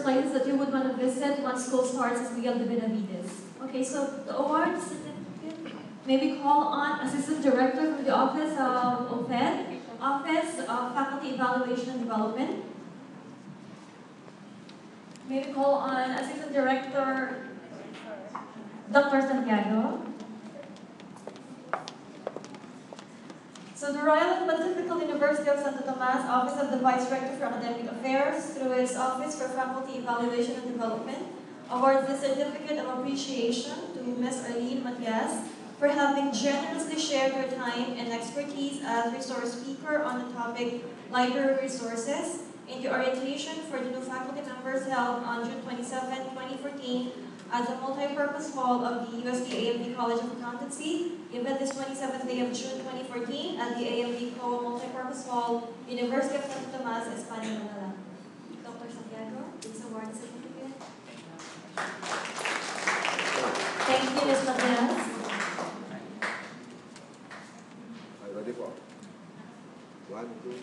places that you would want to visit once school starts is Miguel de Benavides. Okay, so the award certificate, maybe call on Assistant Director from the Office of OPED, Office of Faculty Evaluation and Development. Maybe call on Assistant Director Dr. Santiago. So the Royal and Pontifical University of Santo Tomas, Office of the Vice Rector for Academic Affairs, through its Office for Faculty Evaluation and Development, awards the Certificate of Appreciation to Ms. Arlene Matias for having generously shared her time and expertise as resource speaker on the topic Library Resources in the orientation for the new faculty members held on June 27, 2014 at the multi-purpose hall of the UST AMD College of Accountancy. The event is 27th day of June 2014 at the AMD COA Multi-Purpose Hall, University of Santo Tomas, Espanya, Manila. Dr. Santiago, please award the certificate. Thank you, Ms. Matias. Ready po? 1, 2.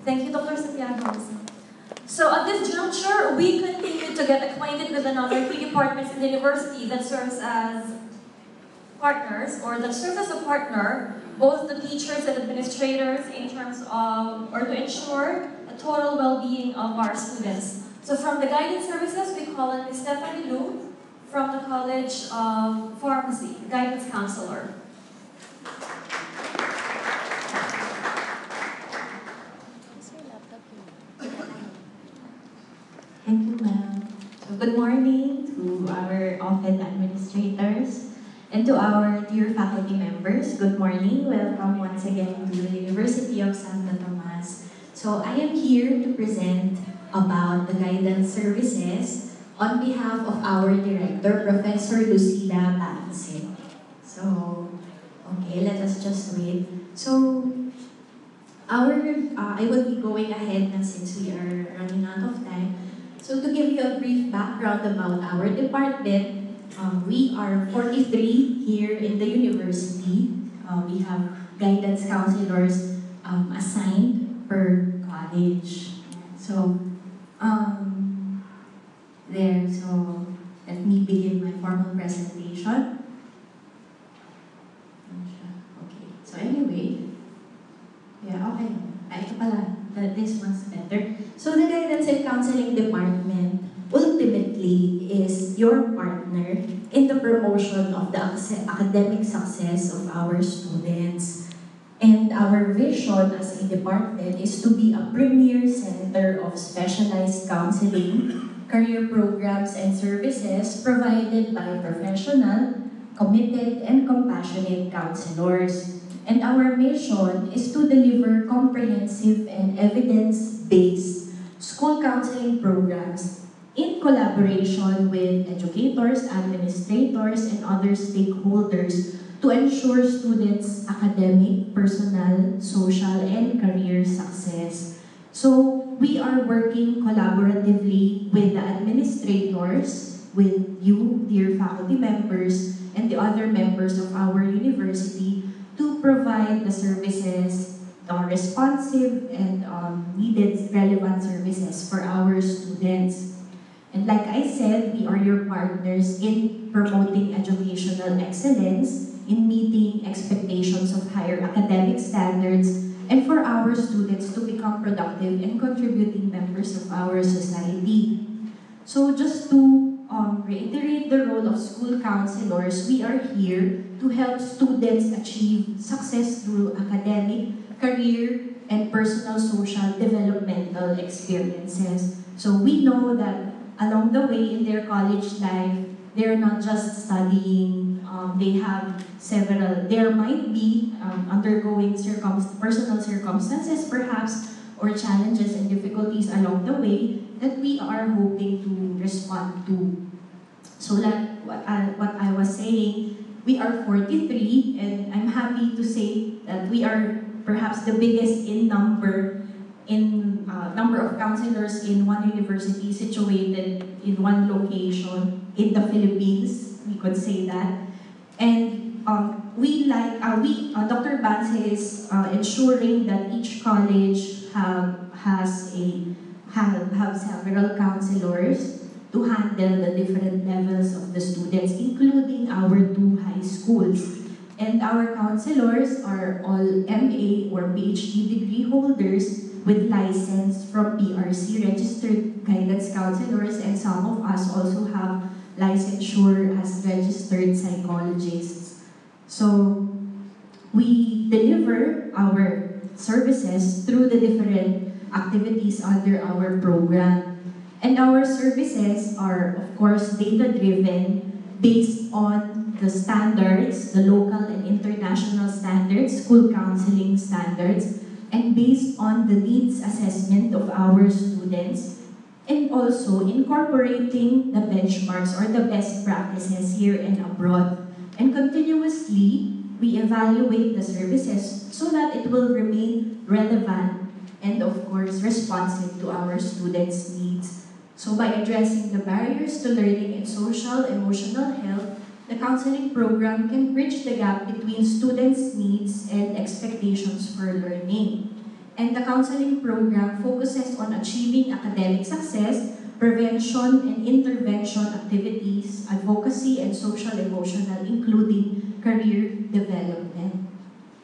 Thank you, Dr. Santiago. So at this juncture, we continue to get acquainted with another three departments in the university that serves as partners, or that serves as a partner, both the teachers and administrators in terms of, or to ensure the total well-being of our students. So from the guidance services, we call on Ms. Stephanie Lu from the College of Pharmacy, guidance counselor. Thank you, ma'am. So good morning to our OPED administrators and to our dear faculty members. Good morning. Welcome once again to the University of Santo Tomas. So I am here to present about the guidance services on behalf of our director, Professor Lucila Banse. So, okay, let us just wait. So, I will be going ahead now since we are running out of time. So to give you a brief background about our department, we are 43 here in the university. We have guidance counselors assigned per college. So, so let me begin my formal presentation. Okay, so anyway, yeah, okay. Ito pala, this one's better. So the Guidance and Counseling Department ultimately is your partner in the promotion of the academic success of our students. And our vision as a department is to be a premier center of specialized counseling, career programs, and services provided by professional, committed, and compassionate counselors. And our mission is to deliver comprehensive and evidence-based school counseling programs in collaboration with educators, administrators, and other stakeholders to ensure students' academic, personal, social, and career success. So we are working collaboratively with the administrators, with you, dear faculty members, and the other members of our university to provide the services, responsive and needed relevant services for our students. And like I said, we are your partners in promoting educational excellence, in meeting expectations of higher academic standards, and for our students to become productive and contributing members of our society. So just to reiterate the role of school counselors, we are here to help students achieve success through academic, career, and personal social developmental experiences. So we know that along the way in their college life, they're not just studying, they have several, there might be undergoing personal circumstances perhaps, or challenges and difficulties along the way that we are hoping to respond to. So like what I was saying, we are 43, and I'm happy to say that we are perhaps the biggest in number of counselors in one university situated in one location in the Philippines, we could say that. And Dr. Banse is ensuring that each college has have several counselors to handle the different levels of the students, including our 2 high schools. And our counselors are all MA or PhD degree holders with license from PRC, registered guidance counselors, and some of us also have licensure as registered psychologists. So we deliver our services through the different activities under our program. And our services are, of course, data-driven, based on the standards, the local and international standards, school counseling standards, and based on the needs assessment of our students, and also incorporating the benchmarks or the best practices here and abroad. And continuously, we evaluate the services so that it will remain relevant and, of course, responsive to our students' needs. So by addressing the barriers to learning and social, emotional health, the counseling program can bridge the gap between students' needs and expectations for learning. And the counseling program focuses on achieving academic success, prevention and intervention activities, advocacy, and social emotional, including career development.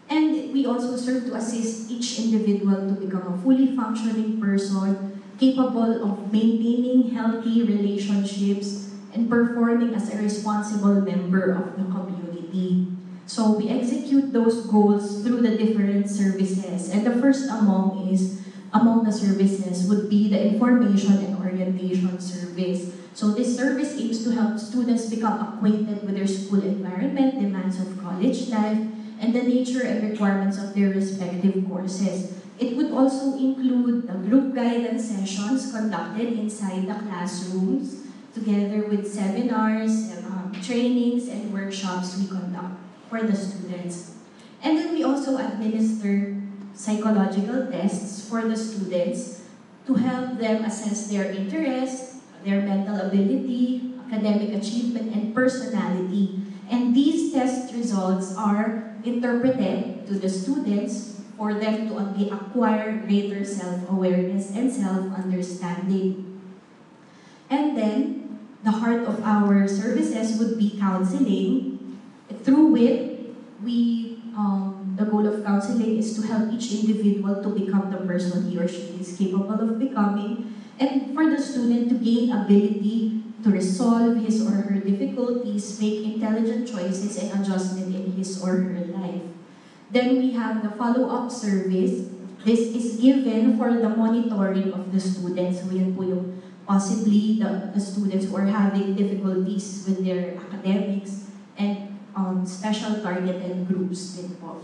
And we also serve to assist each individual to become a fully functioning person, capable of maintaining healthy relationships and performing as a responsible member of the community. So we execute those goals through the different services. And the first among the services would be the information and orientation service. So this service aims to help students become acquainted with their school environment, demands of college life, and the nature and requirements of their respective courses. It would also include the group guidance sessions conducted inside the classrooms, together with seminars, trainings, and workshops we conduct for the students. And then we also administer psychological tests for the students to help them assess their interests, their mental ability, academic achievement, and personality. And these test results are interpreted to the students for them to acquire greater self-awareness and self-understanding. And then, the heart of our services would be counseling, through which the goal of counseling is to help each individual to become the person he or she is capable of becoming, and for the student to gain ability to resolve his or her difficulties, make intelligent choices, and adjustment in his or her life. Then we have the follow-up service. This is given for the monitoring of the students. So yan po yung possibly the students who are having difficulties with their academics, and special targeted groups din po.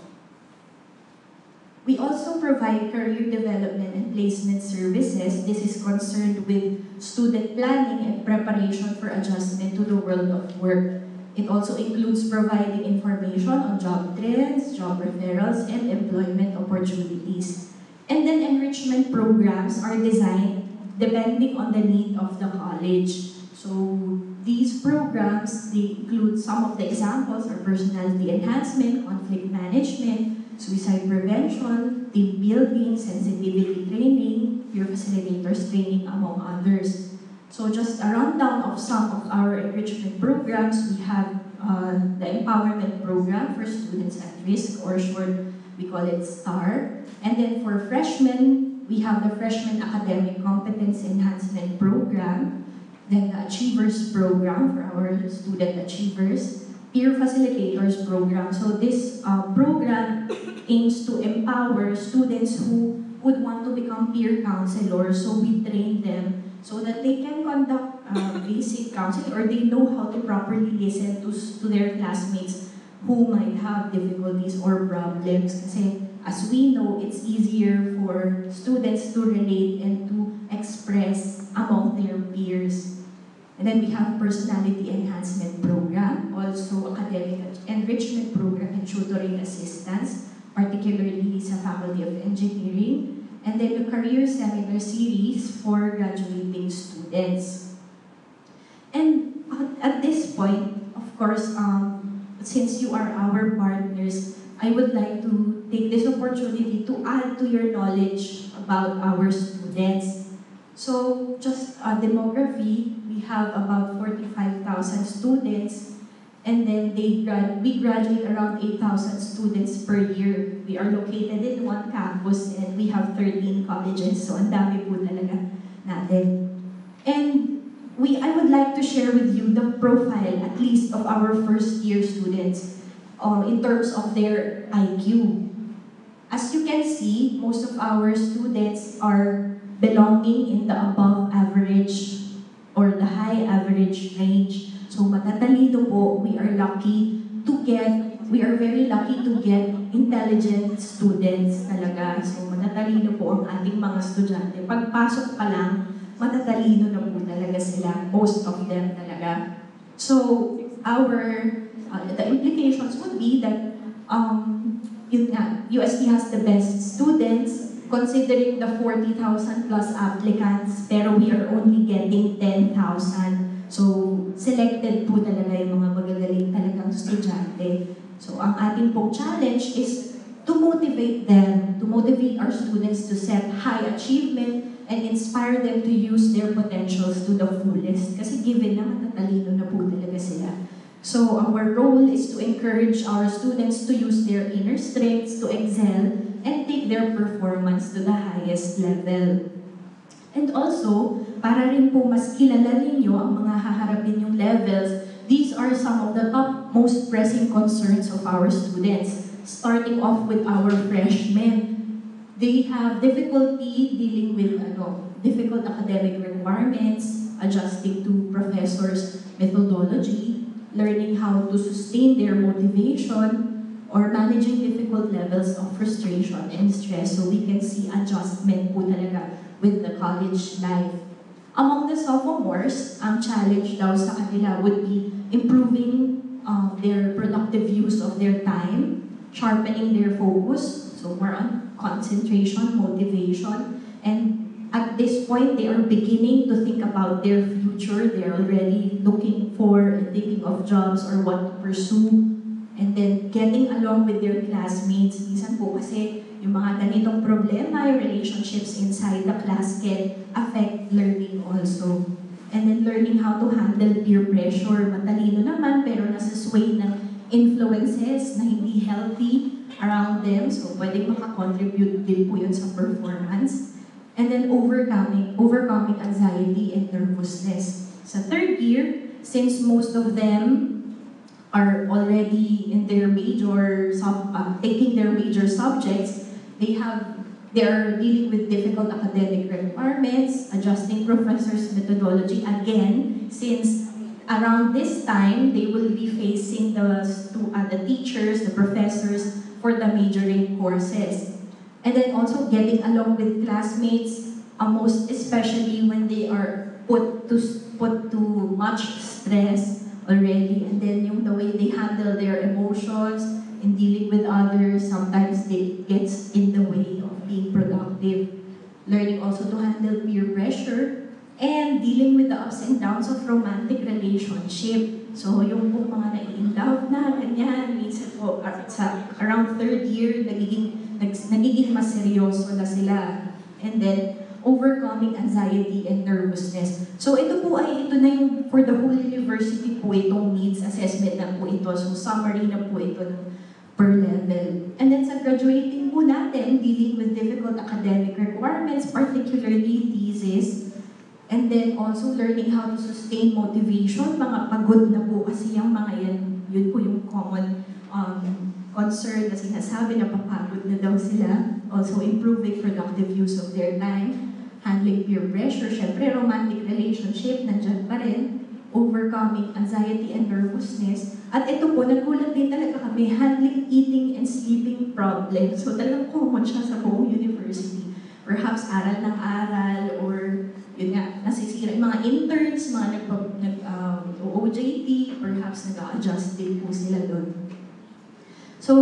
We also provide career development and placement services. This is concerned with student planning and preparation for adjustment to the world of work. It also includes providing information on job trends, job referrals, and employment opportunities. And then enrichment programs are designed depending on the need of the college. So these programs, they include some of the examples are personality enhancement, conflict management, suicide prevention, team building, sensitivity training, peer facilitators training, among others. So just a rundown of some of our enrichment programs. We have the empowerment program for students at risk, or short, we call it STAR. And then for freshmen, we have the Freshman Academic Competence Enhancement Program, then the Achievers Program for our student achievers, Peer Facilitators Program. So this program aims to empower students who would want to become peer counselors. So we train them so that they can conduct basic counseling, or they know how to properly listen to their classmates who might have difficulties or problems. Kasi as we know, it's easier for students to relate and to express among their peers. And then we have personality enhancement program, also academic enrichment program and tutoring assistance, particularly sa Faculty of Engineering, and then the career seminar series for graduating students. And at this point, of course, since you are our partners, I would like to take this opportunity to add to your knowledge about our students. So just demography, we have about 45,000 students, and then we graduate around 8,000 students per year. We are located in one campus and we have 13 colleges, so ang dami po talaga natin. And I would like to share with you the profile, at least of our first year students in terms of their IQ. As you can see, most of our students are belonging in the above average or the high average range. So matatalino po, we are very lucky to get intelligent students talaga. So matatalino po ang ating mga estudyante. Pagpasok pa lang, matatalino na po talaga sila, most of them talaga. So the implications would be that UST has the best students considering the 40,000 plus applicants, pero we are only getting 10,000. So, selected po talaga yung mga magagaling talagang estudyante. So, ang ating pong challenge is to motivate our students to set high achievement and inspire them to use their potentials to the fullest. Kasi given na matatalino na po talaga sila. So, our role is to encourage our students to use their inner strengths to excel and take their performance to the highest level. And also, para rin po mas kilala ninyo ang mga haharapin yung levels, these are some of the top most pressing concerns of our students. Starting off with our freshmen. They have difficulty dealing with difficult academic requirements, adjusting to professors' methodology, learning how to sustain their motivation, or managing difficult levels of frustration and stress. So we can see adjustment po talaga with the college life. Among the sophomores, ang challenge daw sa kanila would be improving their productive use of their time, sharpening their focus, so more on concentration, motivation, and at this point, they are beginning to think about their future. They're already looking for and thinking of jobs or what to pursue. And then getting along with their classmates. Minsan po kasi yung mga ganitong problema, yung relationships inside the class can affect learning also. And then learning how to handle peer pressure. Matalino naman pero nasa sway ng influences na hindi healthy around them. So pwedeng makakontribute din po yun sa performance. And then overcoming anxiety and nervousness. Sa third year, since most of them are already in their taking their major subjects, they are dealing with difficult academic requirements, adjusting professors' methodology again, since around this time they will be facing the teachers, the professors for the majoring courses. And then also getting along with classmates, most especially when they are put to much stress already, and then the way they handle their emotions in dealing with others, sometimes it gets in the way of being productive. Learning also to handle peer pressure, and dealing with the ups and downs of romantic relationship. So yung mga na-in-love na, ganyan, minsan po, around third year, nagiging mas seryoso na sila. And then, overcoming anxiety and nervousness. So ito na yung for the whole university po itong needs assessment na po ito. So summary na po ito per level. And then sa graduating po natin, dealing with difficult academic requirements, particularly thesis. And then also learning how to sustain motivation. Mga pagod na po kasi yung mga yan. Yun po yung common concern na sinasabi na papagod na daw sila. Also improving productive use of their time. Handling peer pressure. Syempre, romantic relationship, nandyan pa rin. Overcoming anxiety and nervousness. At ito po, nagulat din talaga kami, handling eating and sleeping problems. So talagang common siya sa buong university. Perhaps aral ng aral or yun nga, nasisira yung mga interns, mga OJT, perhaps nag-a-adjust din po sila doon. So,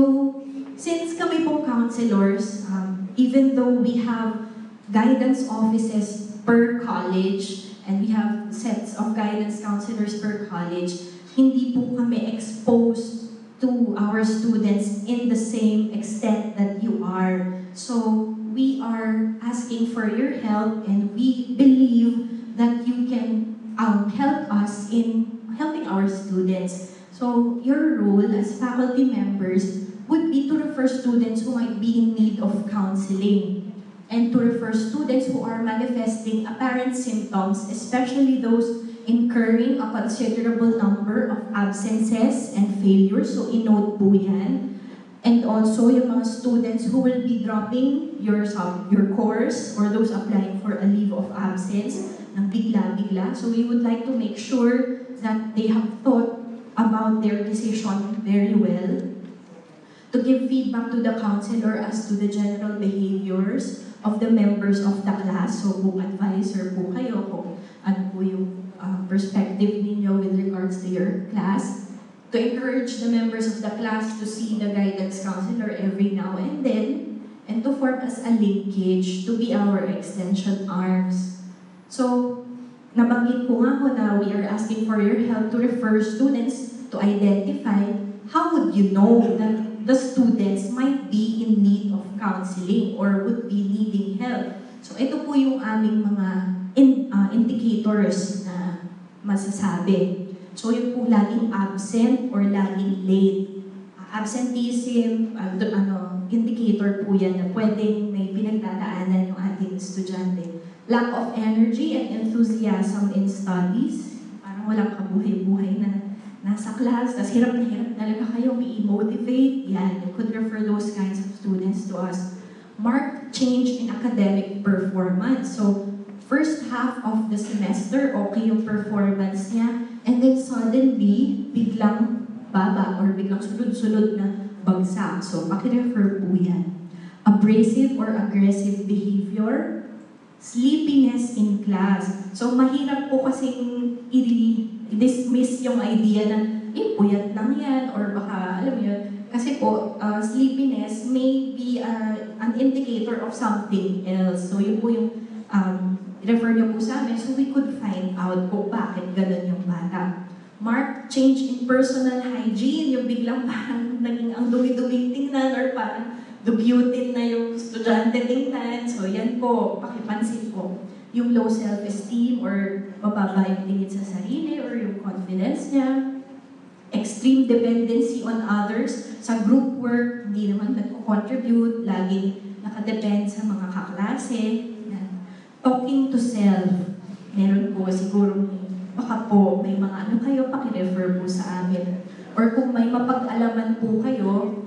since kami pong counselors, even though we have guidance offices per college and we have sets of guidance counselors per college, hindi po kami exposed to our students in the same extent that you are. So, we are asking for your help, and we believe that you can help us in helping our students. So your role as faculty members would be to refer students who might be in need of counseling, and to refer students who are manifesting apparent symptoms, especially those incurring a considerable number of absences and failures. So inote po yan. And also yung mga students who will be dropping your course, or those applying for a leave of absence ng bigla-bigla. So we would like to make sure that they have thought about their decision very well, to give feedback to the counselor as to the general behaviors of the members of the class. So kung advisor po kayo, kung ano po yung perspective ninyo with regards to your class, to encourage the members of the class to see the guidance counselor every now and then, and to form as a linkage to be our extension arms. So, nabanggit ko nga ho na we are asking for your help to refer students to identify how would you know that the students might be in need of counseling or would be needing help. So, ito po yung aming mga indicators na masasabi. So, yung po laging absent or laging late. Absenteeism, indicator po yan na pwedeng may pinagdadaanan yung ating estudyante. Lack of energy and enthusiasm in studies. Parang walang kabuhay-buhay na nasa class, tas hirap na hirap talaga kayong i-motivate. Yan, you could refer those kinds of students to us. Marked change in academic performance. So, first half of the semester, okay yung performance niya. And then suddenly, biglang baba or biglang sunod-sunod na bagsak. So, pakirefer po yan. Abrasive or aggressive behavior. Sleepiness in class. So, mahirap po kasing i-dismiss yung idea na, puyat lang yan, or baka, alam mo yun, kasi po, sleepiness may be an indicator of something else. So, yun po yung refer niyo po sa amin, so we could find out kung bakit ganun yung bata. Marked change in personal hygiene, yung biglang parang naging ang dumi-duming tingnan, or parang dubutin na yung estudyante tingnan. So yan po, pakipansin po. Yung low self-esteem or mababa yung tingin sa sarili or yung confidence niya. Extreme dependency on others. Sa group work, hindi naman nag-contribute, laging nakadepend sa mga kaklase. Talking to self. Meron po siguro, baka po may mga ano kayo, pakirefer po sa amin. Or kung may mapag-alaman po kayo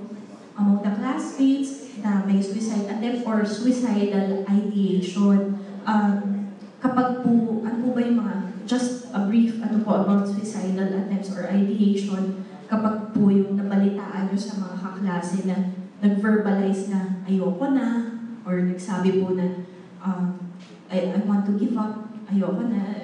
among the classmates na may suicide attempt or suicidal ideation. Kapag po, ano po ba yung mga, just a brief ano po about suicidal attempts or ideation, kapag po yung nabalitaan nyo sa mga kaklase na nag-verbalize na ayoko na, or nagsabi po na I want to give up, ayoko na,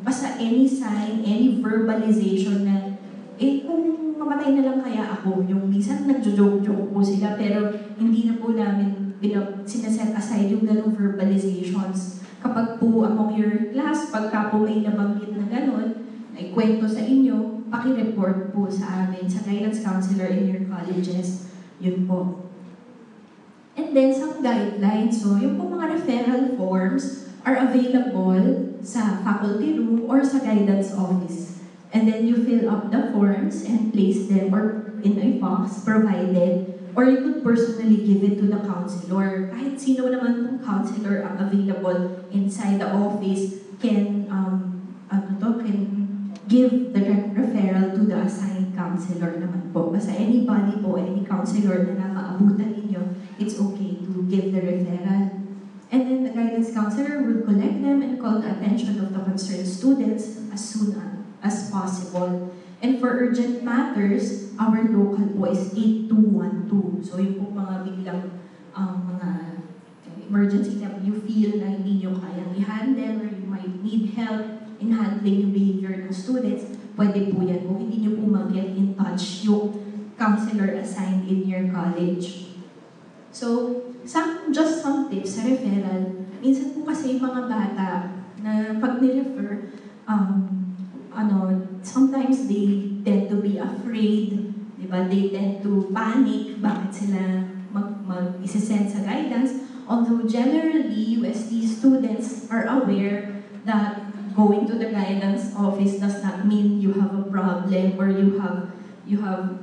basta any sign, any verbalization na, kung mamatay na lang kaya ako, yung minsan nagjo-joke-joke po sila, pero hindi na po namin sinaset aside yung ganong verbalizations. Kapag po among your class, pagka po may nabanggit na ganon, ay kwento sa inyo, pakireport po sa amin, sa guidance counselor in your colleges, yun po. And then, some guidelines. So, yung po mga referral forms are available sa faculty room or sa guidance office. And then, you fill up the forms and place them or in a box provided, or you could personally give it to the counselor. Kahit sino naman pong counselor ang available inside the office can give the referral to the assigned counselor naman po. Basta anybody po, any counselor na maabutan ninyo, it's okay to give the referral. And then the guidance counselor will collect them and call the attention of the concerned students as soon as possible. And for urgent matters, our local po is 8212. So yung po mga biglang mga emergency na you feel na hindi nyo kayang i-handle or you might need help in handling yung behavior ng students, pwede po yan. Kung hindi nyo po mag-get in touch yung counselor assigned in your college. So, just some tips sa referral. Minsan po kasi yung mga bata na pag ni-refer, sometimes they tend to be afraid, di ba? They tend to panic, bakit sila mag-isasend sa guidance, although generally UST students are aware that going to the guidance office does not mean you have a problem or you have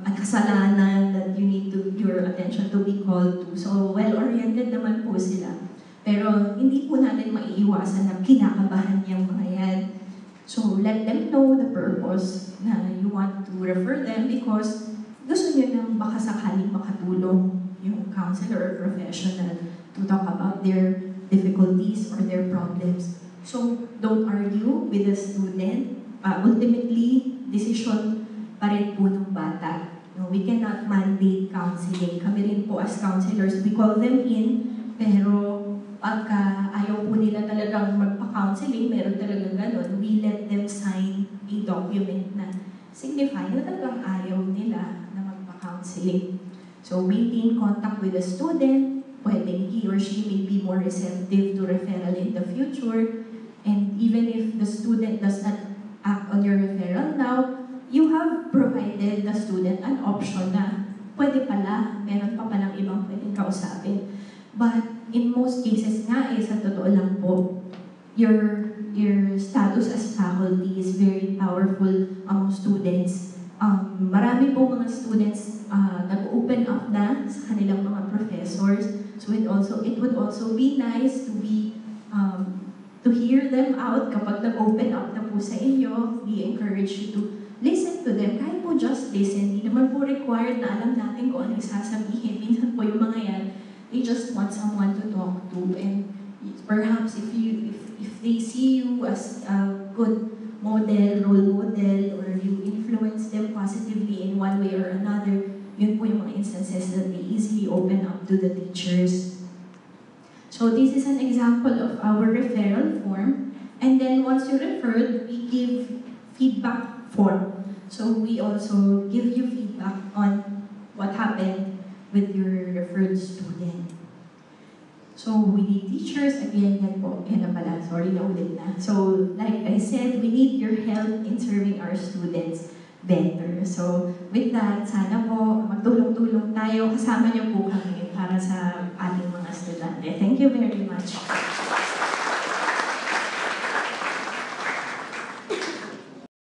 a kasalanan that you need your attention to be called to. So well-oriented naman po sila. Pero hindi po natin maiiwasan na kinakabahan yung mga yan. So let them know the purpose na you want to refer them because gusto nyo nang baka sakaling makatulong yung counselor or professional to talk about their difficulties or their problems. So don't argue with the student. Ultimately, decision pa rin po ng bata. No, we cannot mandate counseling. Kami rin po as counselors, we call them in, pero pagka ayaw po nila talagang magpa-counseling, meron talagang ganun, we let them sign a document na signify na talagang ayaw nila na magpa-counseling. So maintain contact with the student, pwedeng he or she may be more receptive to referral in the future, and even if the student does not act on your referral now, you have provided the student an option na pwede pala, meron pa palang ibang pwedeng kausapin. But in most cases nga, sa totoo lang po, your status as faculty is very powerful among students. Marami po mga students nag-open up na sa kanilang mga professors. So it would also be nice to hear them out kapag nag-open up na po sa inyo. We encourage you to listen to them. Kahit po just listen, hindi naman po required na alam natin kung anong sasabihin. Minsan po yung mga yan, they just want someone to talk to. And perhaps if they see you as a good model, role model, or you influence them positively in one way or another, yun po yung mga instances that they easily open up to the teachers. So this is an example of our referral form. And then once you referred, we give feedback form. So we also give you feedback on what happened with your referred student. So we need teachers, again, yan po, yan na pala, sorry na ulit na. So like I said, we need your help in serving our students better. So with that, sana po magtulong-tulong tayo, kasama niyo po kami para sa ating mga estudyante. Thank you very much.